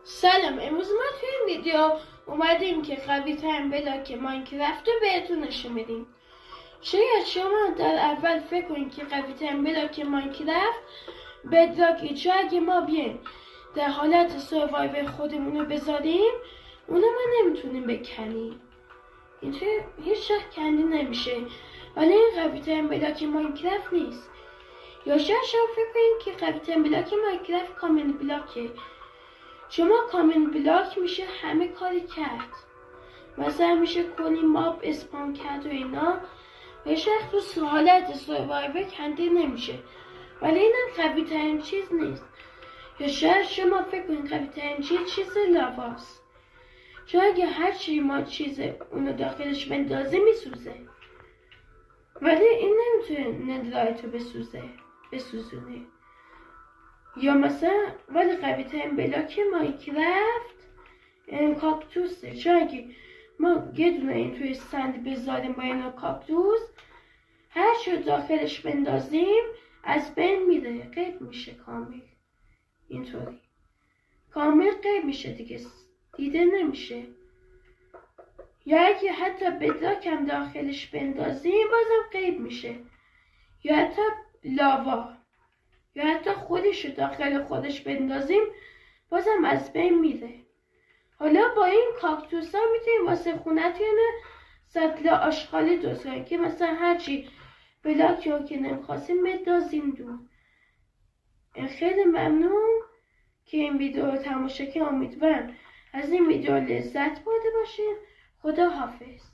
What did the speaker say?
سلام، امروز ما توی این ویدیو اومدیم که قوی ترین بلاک ماینکرافت رو بهتون نشون بدیم. شاید شما در اول فکر کنید که قوی ترین بلاک ماینکرافت بدراکه، چون اگه ما بیایم در حالت سروایور خودمون رو بذاریم اونو ما نمیتونیم بکنیم، اینطور هیچ وقت کنده نمیشه. ولی این قوی ترین بلاک ماینکرافت نیست. یا شاید شما فکر کنید که قوی ترین بلاک ماینکرافت کامل بلاکه. شما کامل بلاک میشه همه کاری کرد، مثلا میشه کلی ماب اسپان کرد و اینا، و شخص تو حالت سروایور کنده نمیشه. ولی اینم قوی ترین چیز نیست. یا شاید شما فکر کنید قوی ترین چیز لاواست، چون اگه هر چی ما چیز اونو داخلش بندازه میسوزه، ولی این نمیتونه ندرایتو بسوزونه. یا مثلا ولی قوی ترین بلاک ماینکرافت کاکتوسه، چون اگه ما یه دونه این توی سند بذاریم با این کاکتوس، هر چی داخلش بندازیم از بین میره، غیب میشه کامل. اینطوری کامل غیب میشه دیگه، دیده نمیشه. یا اگه حتی بدراک هم داخلش بندازیم بازم غیب میشه. یا حتی لاوا، یا حتی خودش رو داخل خودش بندازیم بازم از بین میره. حالا با این کاکتوس ها میتونیم واسه خونتون سطل آشغالی درست کنیم که مثلا هرچی بلاک رو که نمیخواستیم بندازیم دور. خیلی ممنون که این ویدیو رو تماشا کردید. امیدوارم از این ویدیو لذت برده باشین. خدا حافظ.